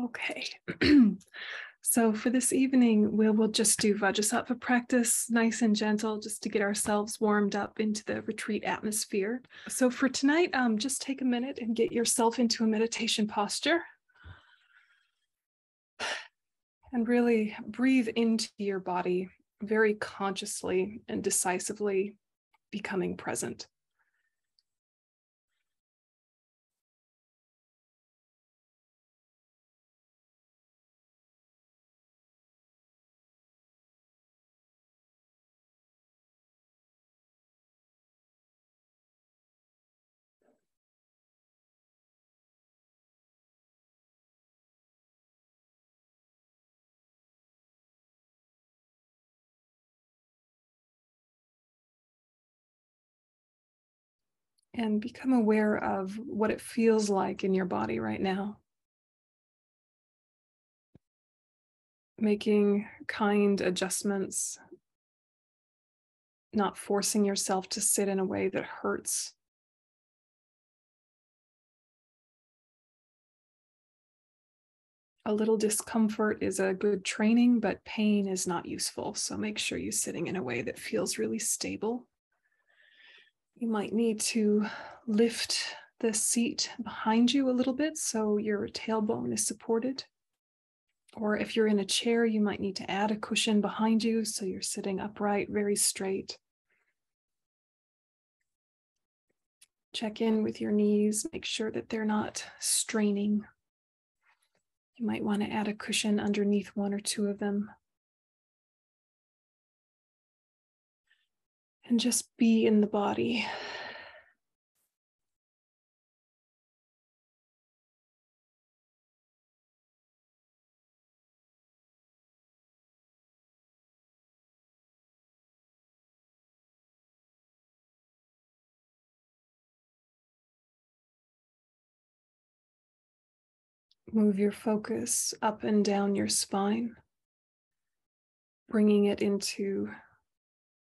Okay. So for this evening, we'll just do Vajrasattva practice, nice and gentle, just to get ourselves warmed up into the retreat atmosphere. So for tonight, just take a minute and get yourself into a meditation posture. And really breathe into your body very consciously and decisively, becoming present. And become aware of what it feels like in your body right now. Making kind adjustments, not forcing yourself to sit in a way that hurts. A little discomfort is a good training, but pain is not useful. So make sure you're sitting in a way that feels really stable. You might need to lift the seat behind you a little bit so your tailbone is supported. Or if you're in a chair, you might need to add a cushion behind you so you're sitting upright, very straight. Check in with your knees, make sure that they're not straining. You might want to add a cushion underneath one or two of them. And just be in the body. Move your focus up and down your spine, bringing it into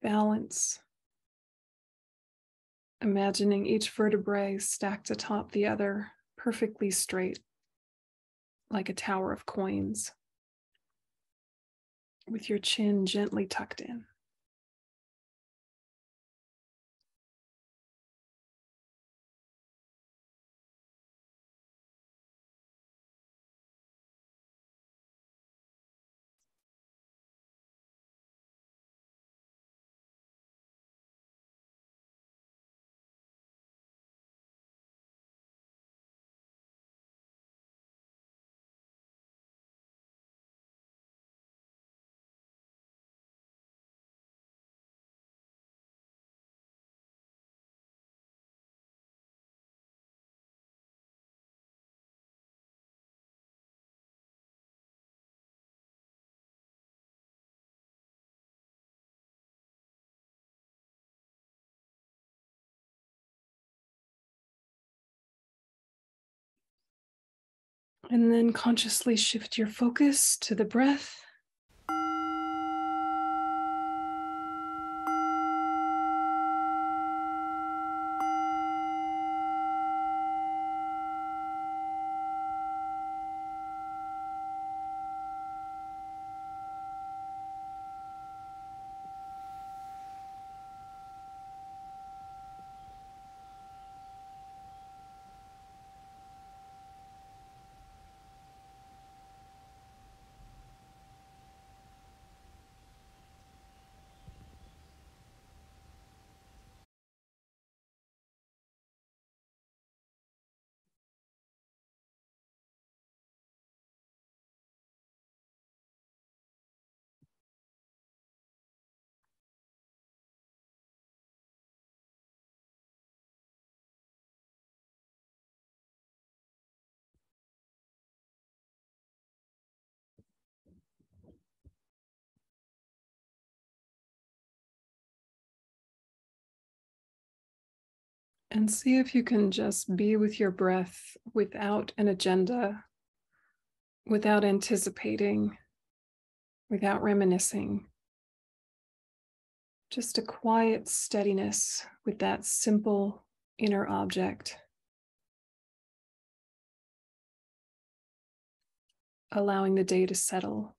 balance. Imagining each vertebrae stacked atop the other, perfectly straight, like a tower of coins, with your chin gently tucked in. And then consciously shift your focus to the breath. And see if you can just be with your breath without an agenda, without anticipating, without reminiscing. Just a quiet steadiness with that simple inner object. allowing the day to settle.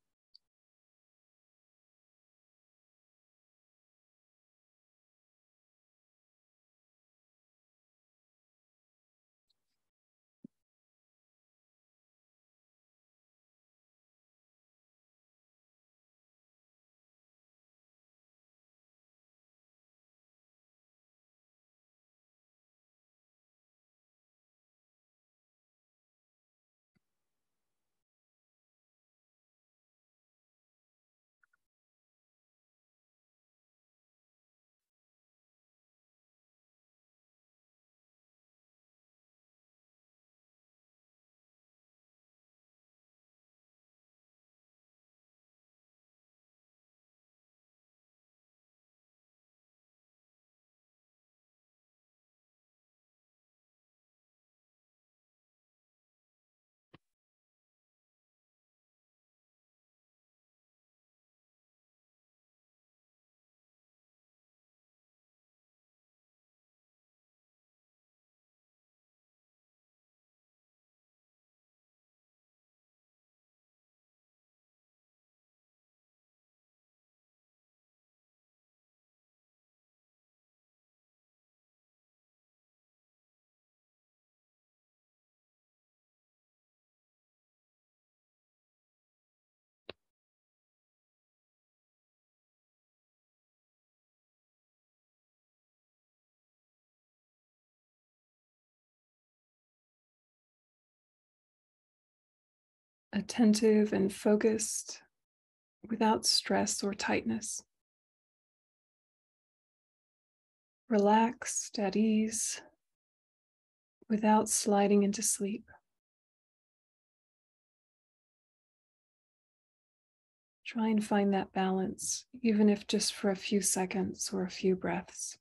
Attentive and focused without stress or tightness. Relaxed, at ease, without sliding into sleep. Try and find that balance, even if just for a few seconds or a few breaths.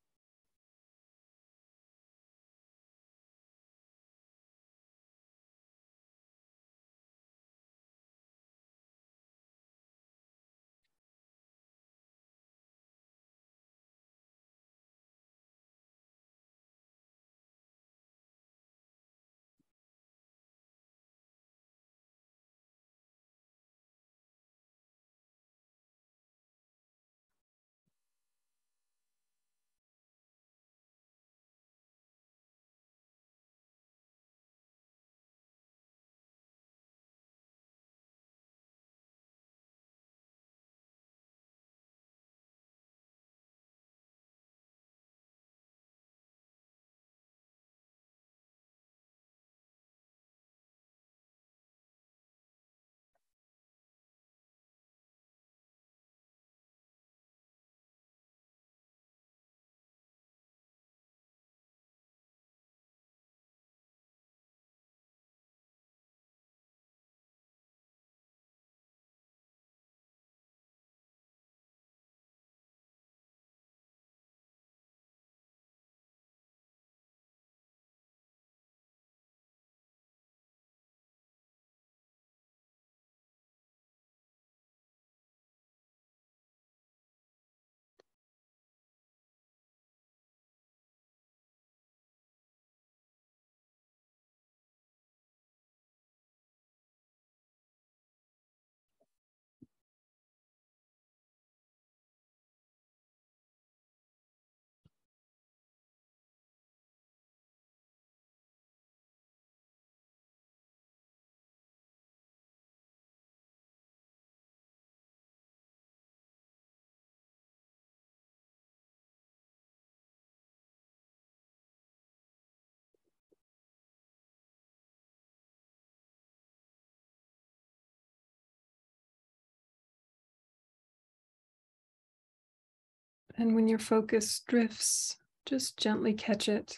And when your focus drifts, just gently catch it,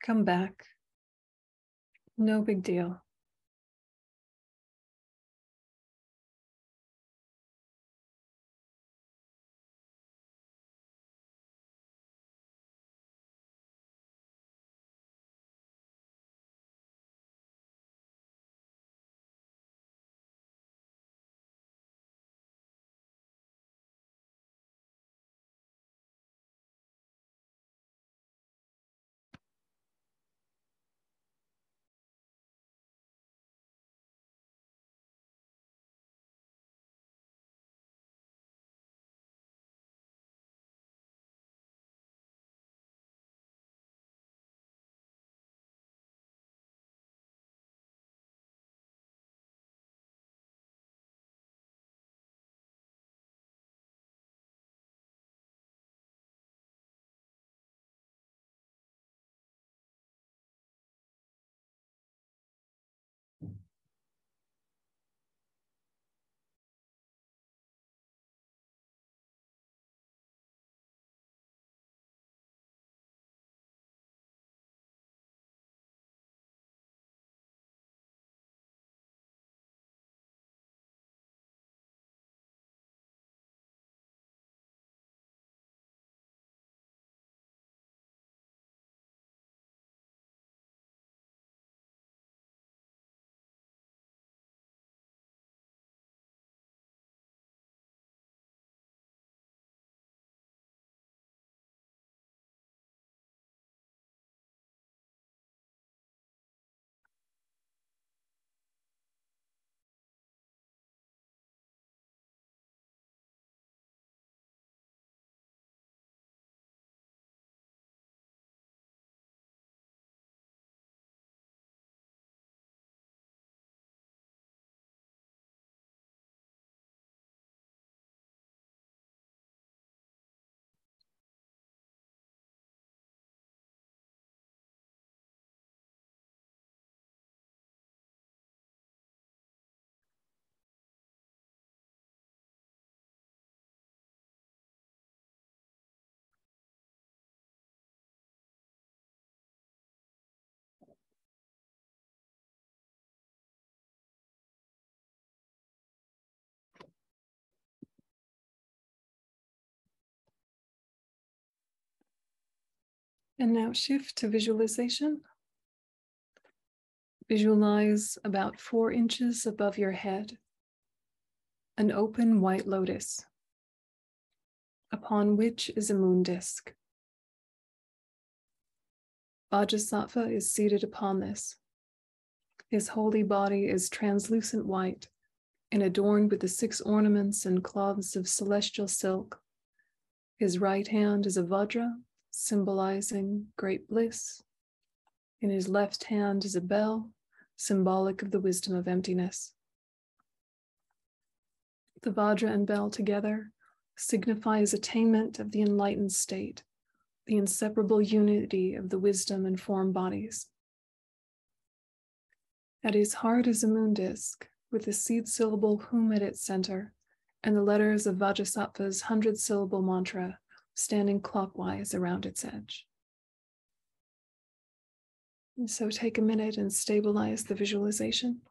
come back. No big deal. And now shift to visualization. Visualize about 4 inches above your head an open white lotus, upon which is a moon disk. Vajrasattva is seated upon this. His holy body is translucent white and adorned with the 6 ornaments and cloths of celestial silk. His right hand is a Vajra, symbolizing great bliss. In his left hand is a bell, symbolic of the wisdom of emptiness. The Vajra and bell together signify his attainment of the enlightened state, the inseparable unity of the wisdom and form bodies. At his heart is a moon disk, with the seed syllable hum at its center, and the letters of Vajrasattva's 100-syllable mantra standing clockwise around its edge. And so take a minute and stabilize the visualization.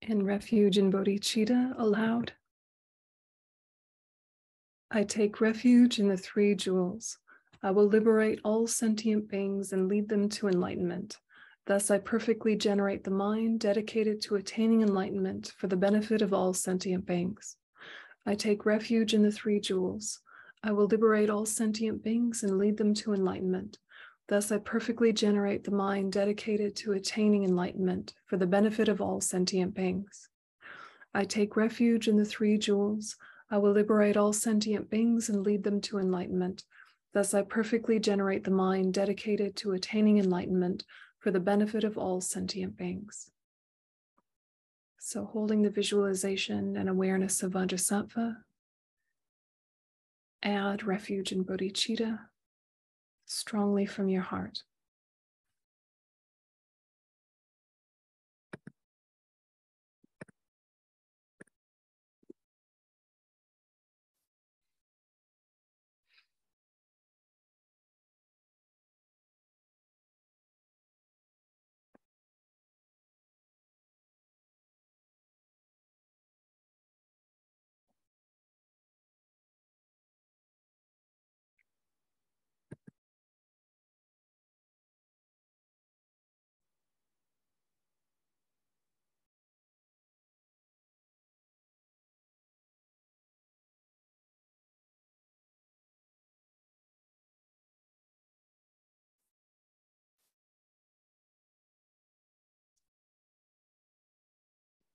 In refuge in bodhicitta aloud. I take refuge in the 3 jewels. I will liberate all sentient beings and lead them to enlightenment. Thus I perfectly generate the mind dedicated to attaining enlightenment for the benefit of all sentient beings. I take refuge in the 3 jewels. I will liberate all sentient beings and lead them to enlightenment. Thus I perfectly generate the mind dedicated to attaining enlightenment for the benefit of all sentient beings. I take refuge in the 3 jewels. I will liberate all sentient beings and lead them to enlightenment. Thus I perfectly generate the mind dedicated to attaining enlightenment for the benefit of all sentient beings. So holding the visualization and awareness of Vajrasattva, add refuge in bodhicitta strongly from your heart.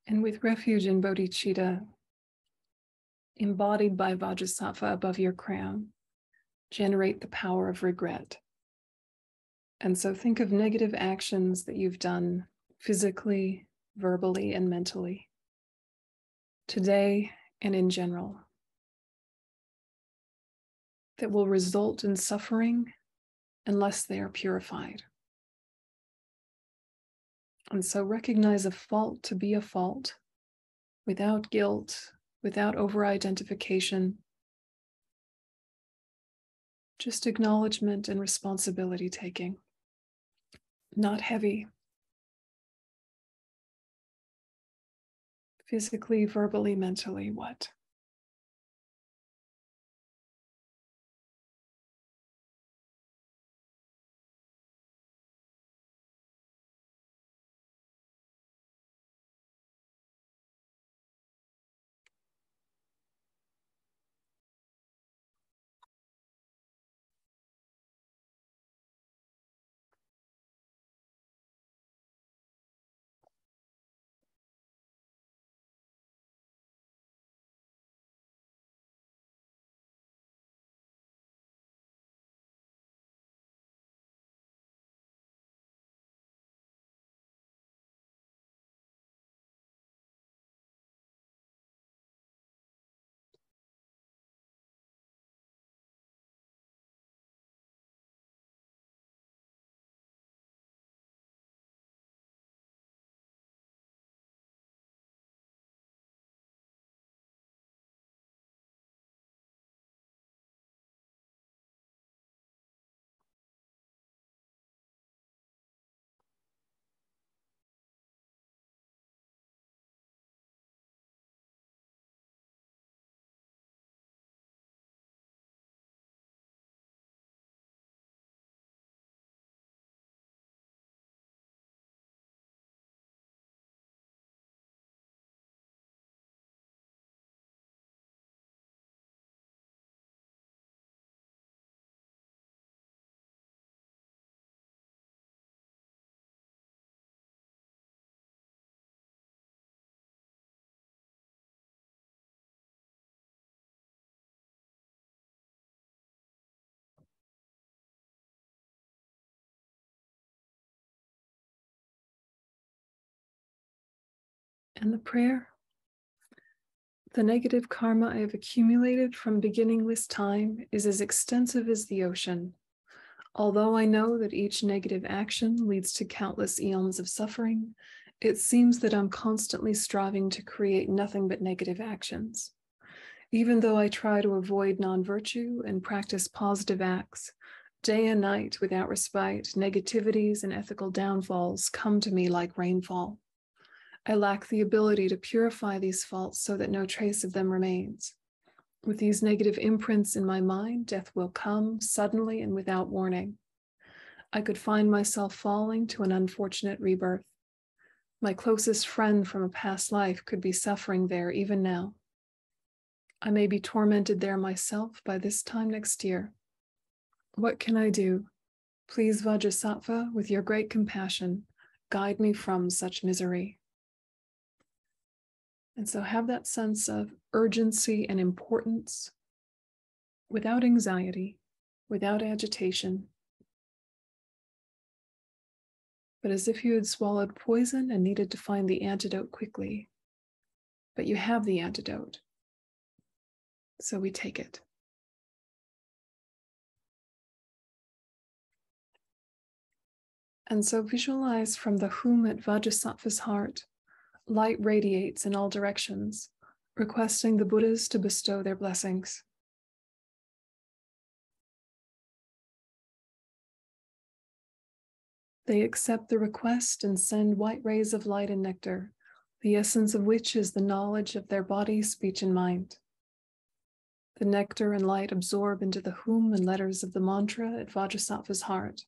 And with refuge in bodhicitta, embodied by Vajrasattva above your crown, generate the power of regret. And so think of negative actions that you've done physically, verbally, and mentally, today and in general, that will result in suffering unless they are purified. And so recognize a fault to be a fault without guilt, without over-identification, just acknowledgement and responsibility taking, not heavy, physically, verbally, mentally, what? And the prayer. The negative karma I have accumulated from beginningless time is as extensive as the ocean. Although I know that each negative action leads to countless eons of suffering, it seems that I'm constantly striving to create nothing but negative actions. Even though I try to avoid non-virtue and practice positive acts, day and night without respite, negativities and ethical downfalls come to me like rainfall. I lack the ability to purify these faults so that no trace of them remains. With these negative imprints in my mind, death will come suddenly and without warning. I could find myself falling to an unfortunate rebirth. My closest friend from a past life could be suffering there even now. I may be tormented there myself by this time next year. What can I do? Please, Vajrasattva, with your great compassion, guide me from such misery. And so have that sense of urgency and importance without anxiety, without agitation, but as if you had swallowed poison and needed to find the antidote quickly. But you have the antidote, so we take it. And so visualize from the whom at Vajrasattva's heart, light radiates in all directions, requesting the Buddhas to bestow their blessings. They accept the request and send white rays of light and nectar, the essence of which is the knowledge of their body, speech, and mind. The nectar and light absorb into the hum and letters of the mantra at Vajrasattva's heart.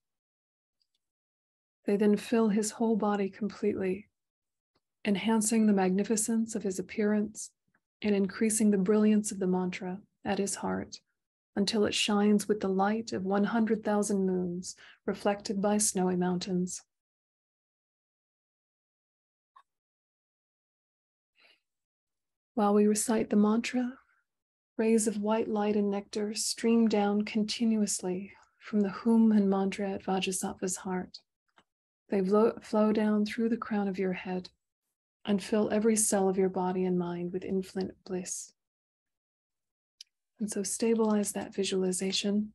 They then fill his whole body completely, enhancing the magnificence of his appearance and increasing the brilliance of the mantra at his heart until it shines with the light of 100,000 moons reflected by snowy mountains. While we recite the mantra, rays of white light and nectar stream down continuously from the hum and mantra at Vajrasattva's heart. They flow down through the crown of your head and fill every cell of your body and mind with infinite bliss. And so stabilize that visualization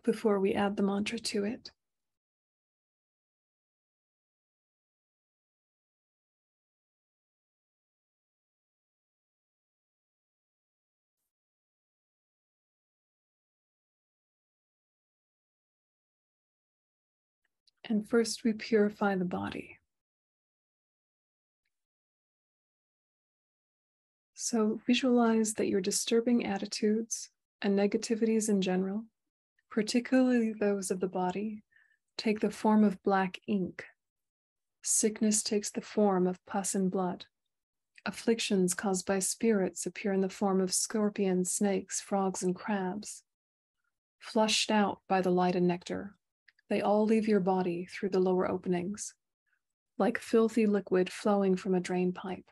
before we add the mantra to it. And first we purify the body. So visualize that your disturbing attitudes and negativities in general, particularly those of the body, take the form of black ink. Sickness takes the form of pus and blood. Afflictions caused by spirits appear in the form of scorpions, snakes, frogs, and crabs. Flushed out by the light and nectar, they all leave your body through the lower openings, like filthy liquid flowing from a drain pipe.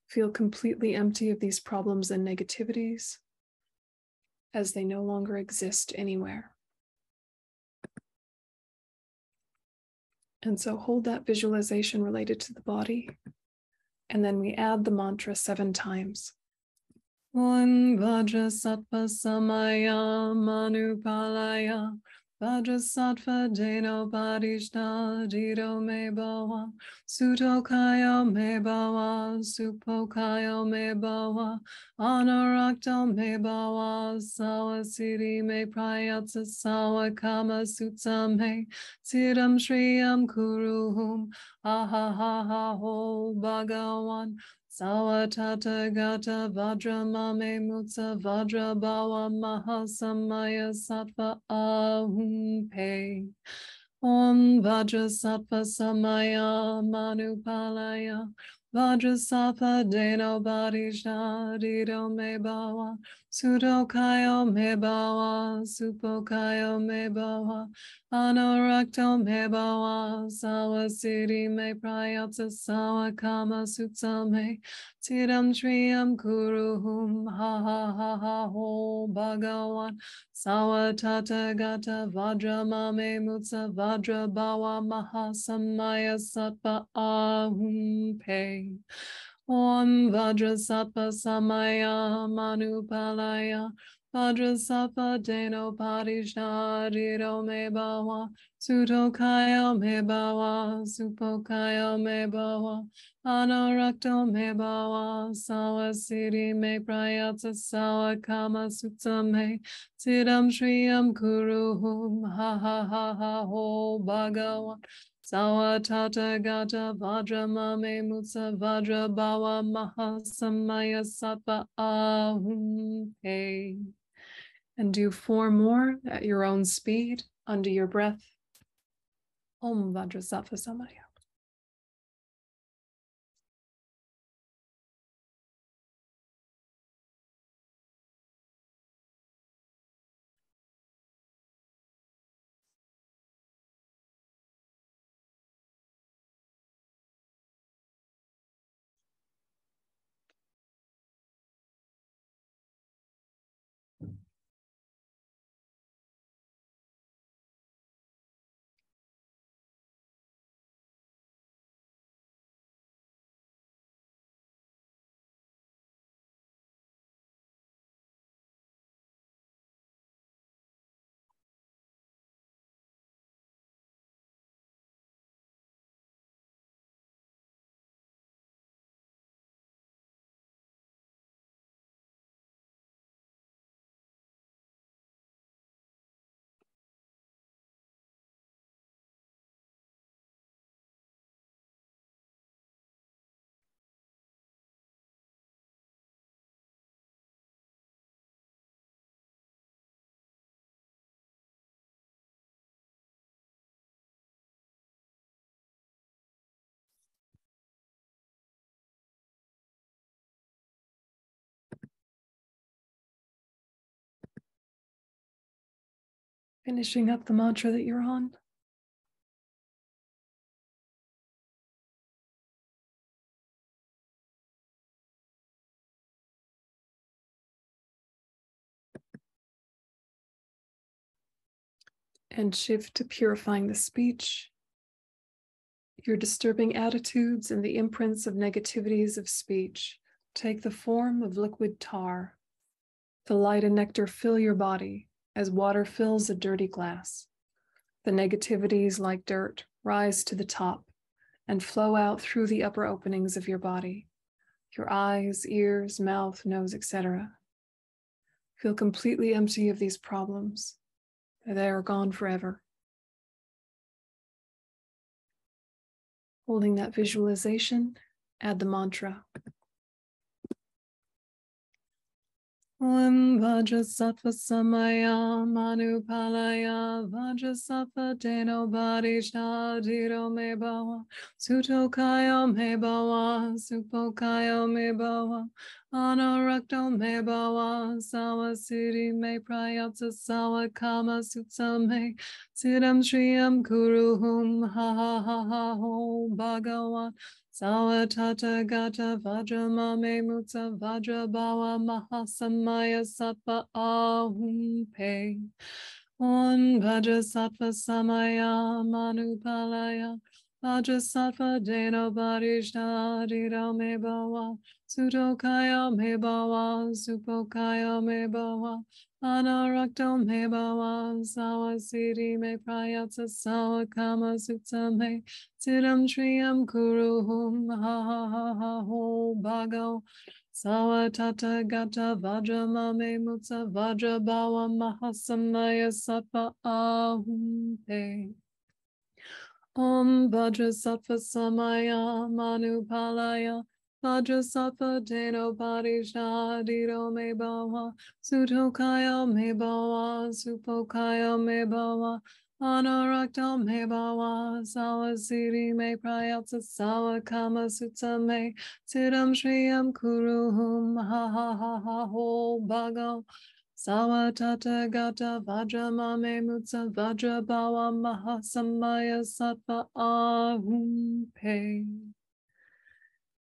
Feel completely empty of these problems and negativities as they no longer exist anywhere. And so hold that visualization related to the body, and then we add the mantra 7 times. Om Vajrasattva Samaya Manupalaya Vajrasattva Deno Padishna Dido Me Bhava Sutokayo Me Bhava Supokayo Me Bhava Anarakto Me Bhava Sawasiri Me Prayatsa Sawakama Sutsa Me Siddham Shriyam Kuruhum Ahahaha Ho Bhagawan Sawatata Gata Vajra Mame Mutsa Vajra Bhava Mahasamaya Sattva Ahum Pe Om Vajrasattva Samaya Manupalaya Vajrasattva Deno Badishna Dido Me Bhava Sudokayo Me Bhava Supokayo Me Bhava Anarakto Me Bhava Sawasiri Me Prayatsa Sawakama Sutsa Me Tidam Shriyam Kuruhum Ha Ha Ha Ha Ho Bhagavan Sawatata Gata Vajra Mame Mutsa Vajra Bhava Mahasamaya Sattva Ahum Pe Om Vajrasattva Samaya Manupalaya Vajrasattva Deno Padishadiro Me Bhava Sutokaya Me Bhava Supokaya Me Bhava Anarakto Me Bhava Sawasiri Me Prayata Sawakama Sutta Me Tidam Shriyam Kuruhum Ha Ha Ha Ha Ho Bhagavan Sawatata Gata Vajra Mame Mutsa Vajra Bhava Mahasamaya Sattva Ahum Pe. And do 4 more at your own speed under your breath. Om Vajrasattva Samaya. Finishing up the mantra that you're on. And shift to purifying the speech, your disturbing attitudes and the imprints of negativities of speech take the form of liquid tar. The light and nectar fill your body as water fills a dirty glass. The negativities, like dirt, rise to the top and flow out through the upper openings of your body, your eyes, ears, mouth, nose, etc. Feel completely empty of these problems. They are gone forever. Holding that visualization, add the mantra. Om Vajrasattva Samaya Manupalaya Vajrasattva Deno Bodhishadiro Me Bhava Sutokaya Me Bhava Supokaya Me Bhava Anarakto Me Bhava Sawasiri Me Prayatsa Sawakama Sutta Me Siddham Shriyam Kuruhum Ha Ha Ha Ha Ho Bhagavan Sawatata Gata Vajra Mame Mutsa Vajra Bhava Mahasamaya Sattva Ahum Pe Om Vajrasattva Samaya Manupalaya Vajrasattva Deno Bodhishadiro Me Bhava Sutokaya Me Bhava Supokaya Me Bhava Anarakto Me Bhava Sawasiri Me Prayatsa Sawakama Sutta Me Tidam Shriyam Kuruhum Ha Ha Ha Ha Ho Bhagav Sawatata Gata Vajra Mame Mutsa Vajra Bhava Mahasamaya Sattva Ahum Pe Om Vajrasattva Samaya Manupalaya Vajrasattva Deno Bodhishadiro Me Bhava Sutokaya Me Bhava Supokaya Me Bhava Anarakta Me Bhava Sawasiri Me Prayatsa Sawakama Sutta Me Tidam Shriyam Kuruhum Ha Ha Ha Ha Ho Bhagav Sawatata Gata Vajra Mame Mutsa Vajra Bhava Mahasamaya Sattva Ahum Pe.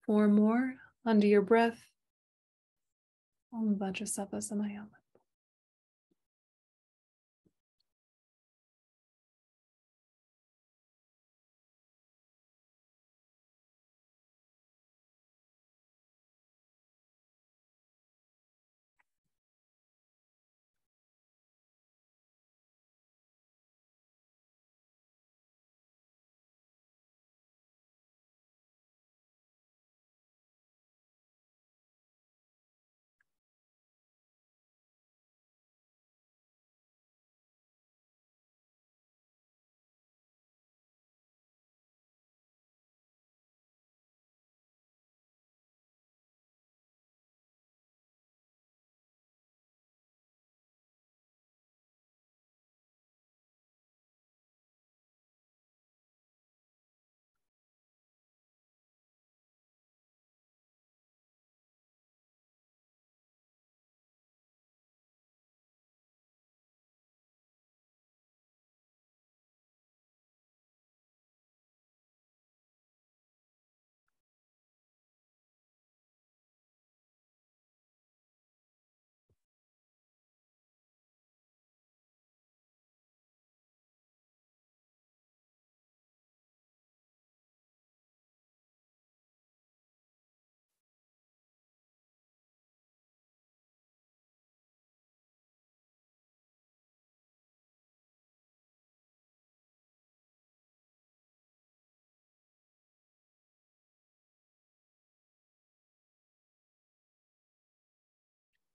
4 more Under your breath, Om Vajrasattva Samayama.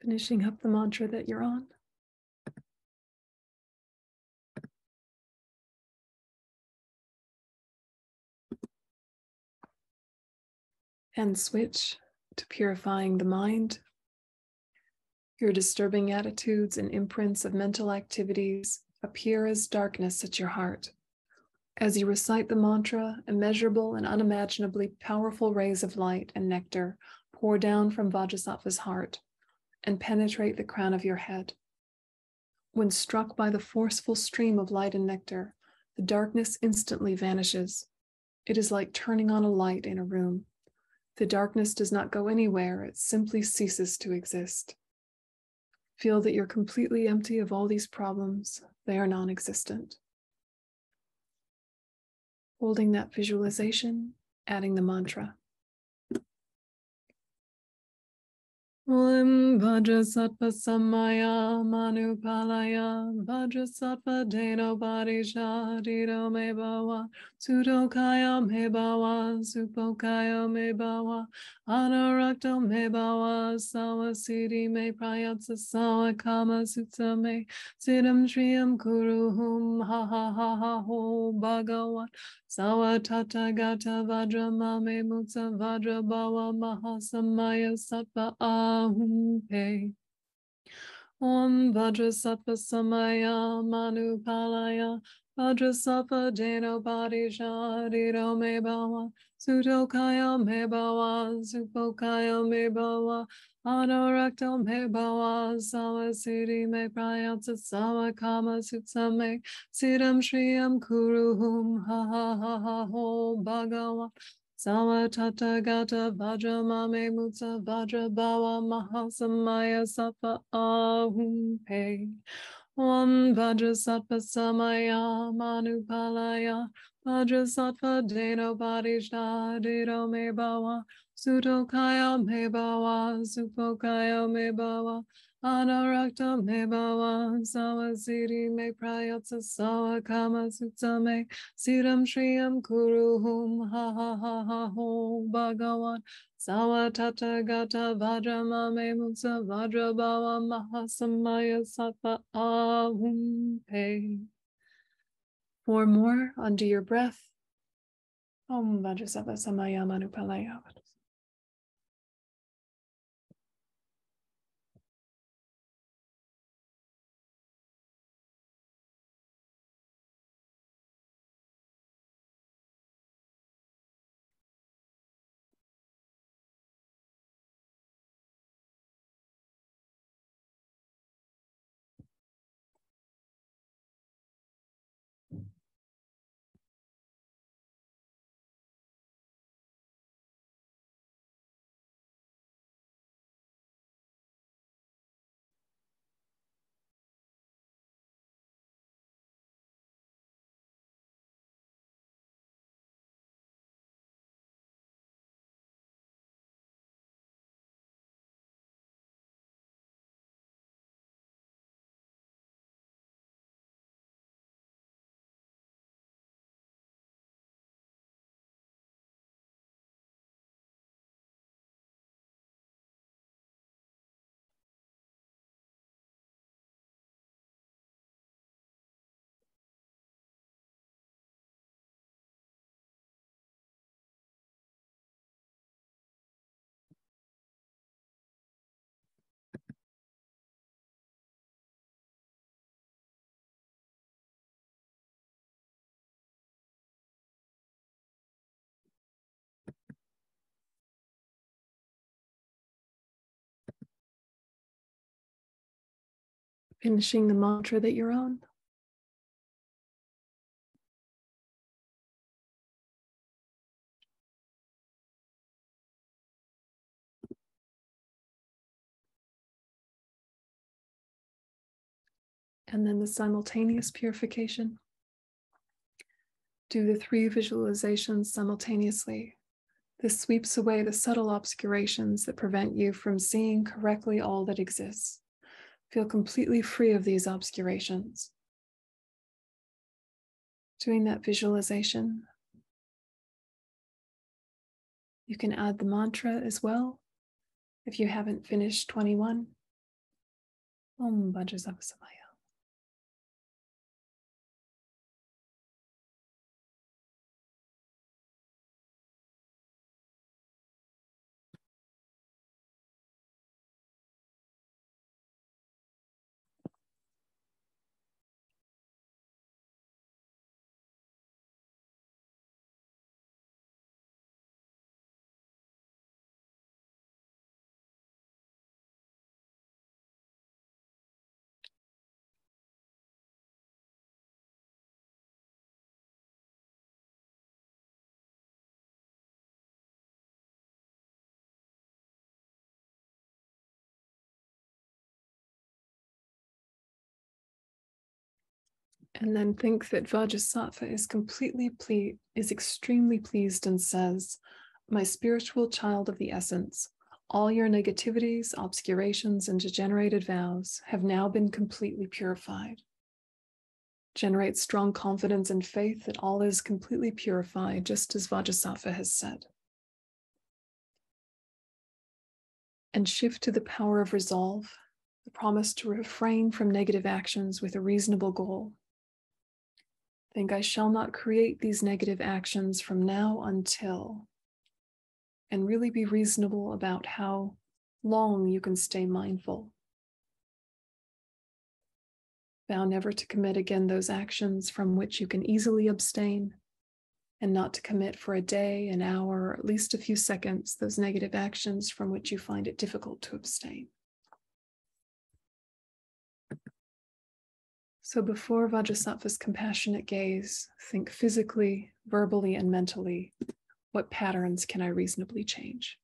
Finishing up the mantra that you're on. And switch to purifying the mind. Your disturbing attitudes and imprints of mental activities appear as darkness at your heart. As you recite the mantra, immeasurable and unimaginably powerful rays of light and nectar pour down from Vajrasattva's heart and penetrate the crown of your head. When struck by the forceful stream of light and nectar, the darkness instantly vanishes. It is like turning on a light in a room. The darkness does not go anywhere, it simply ceases to exist. Feel that you're completely empty of all these problems. They are non-existent. Holding that visualization, adding the mantra. Om Vajrasattva Samaya Manupalaya Vajrasattva Deno Barisha Dito Me Bhava Sudokaya Me Bhava Supokaya Me Bhava Anarakta Me Bhava Sawasiti Me Prayatsa Sawakama Sutta Me Siddham Shriyam Kuruhum Ha Ha Ha Ha Ho Bhagavat Sawatata Gata Vajra Mame Mutsa Vajra Bhava Mahasamaya Sattva Ahum Pe Om Vajrasattva Samaya Manupalaya Vajrasattva Deno Badisha Dito Me Bhava Sudokaya Me Bhava Supokaya Me Bhava Anarakta Me Bhava Sawasiti Me Prayatsa Sawakama Sutta Me Siddham Shriyam Kuruhum Ha Ha Ha Ha Ho Bhagavat Sawatata Gata Vajra Mame Mutsa Vajra Bhava Mahasamaya Sattva Ahum Pe Om Vajrasattva Samaya Manupalaya Vajrasattva Deno Badishta Dito Me Bhava Sudokaya Me Bhava Supokaya Me Bhava Anarakta Me Bhava Sawasiti Me Prayatsa Sawakama Sutta Me Siddham Shriyam Kuruhum Ha Ha Ha Ha Ho Bhagavat Sawatata Gata Vajra Mame Mutsa Vajra Bhava Mahasamaya Sattva Ahum Pe. 4 more under your breath. Om Vajrasattva Samaya Manupalaya. Finishing the mantra that you're on. And then the simultaneous purification. Do the 3 visualizations simultaneously. This sweeps away the subtle obscurations that prevent you from seeing correctly all that exists. Feel completely free of these obscurations. Doing that visualization, you can add the mantra as well if you haven't finished 21. Om Vajrasattva. And then think that Vajrasattva is extremely pleased and says, "My spiritual child of the essence, all your negativities, obscurations, and degenerated vows have now been completely purified." Generate strong confidence and faith that all is completely purified, just as Vajrasattva has said. And shift to the power of resolve, the promise to refrain from negative actions with a reasonable goal. Think, "I shall not create these negative actions from now until," and really be reasonable about how long you can stay mindful. Vow never to commit again those actions from which you can easily abstain, and not to commit for a day, an hour, or at least a few seconds those negative actions from which you find it difficult to abstain. So before Vajrasattva's compassionate gaze, think physically, verbally, and mentally, what patterns can I reasonably change?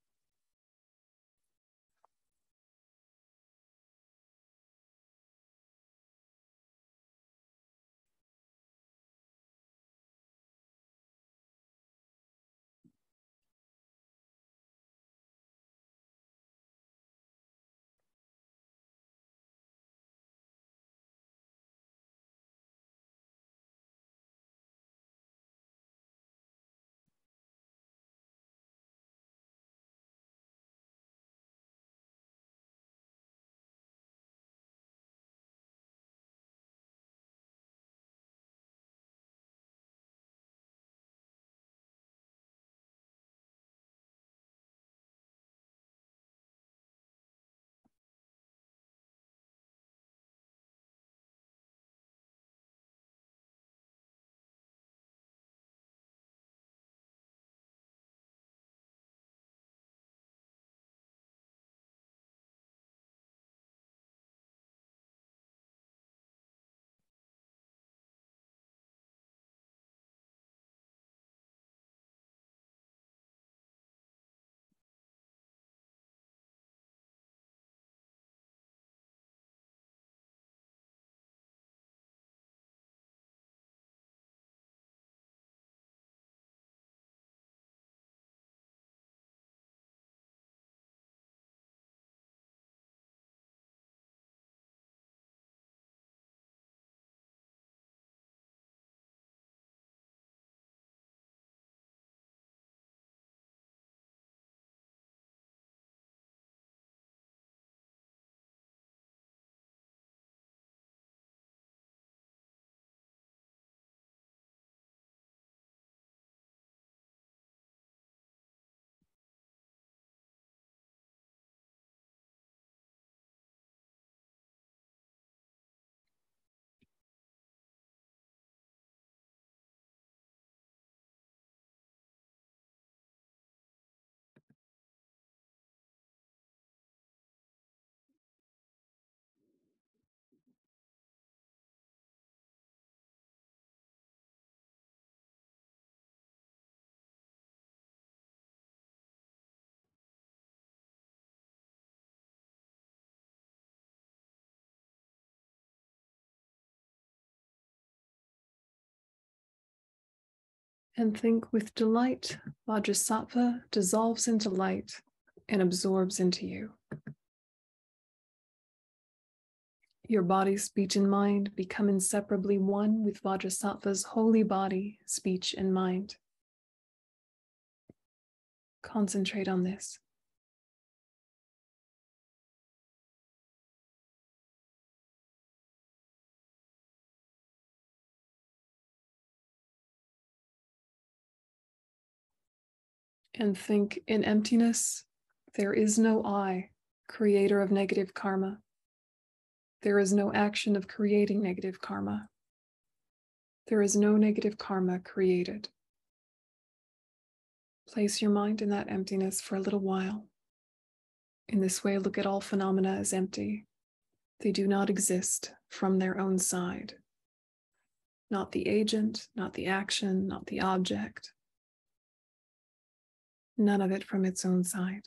And think with delight, Vajrasattva dissolves into light and absorbs into you. Your body, speech, and mind become inseparably one with Vajrasattva's holy body, speech, and mind. Concentrate on this. And think in emptiness, there is no I, creator of negative karma. There is no action of creating negative karma. There is no negative karma created. Place your mind in that emptiness for a little while. In this way, look at all phenomena as empty. They do not exist from their own side. Not the agent, not the action, not the object. None of it from its own side.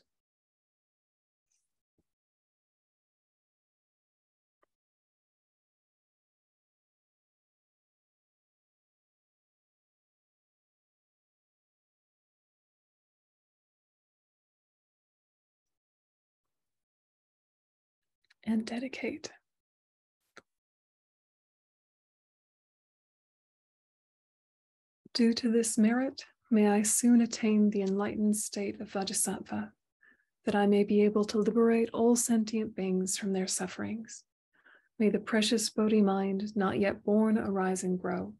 And dedicate. Due to this merit, may I soon attain the enlightened state of Vajrasattva, that I may be able to liberate all sentient beings from their sufferings. May the precious Bodhi mind not yet born arise and grow.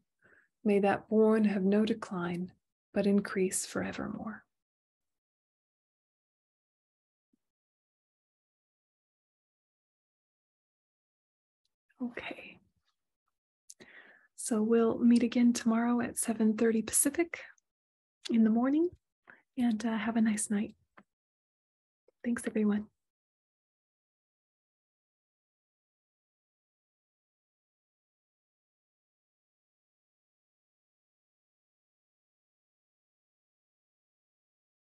May that born have no decline, but increase forevermore. Okay. So we'll meet again tomorrow at 7:30 Pacific in the morning, and have a nice night. Thanks, everyone.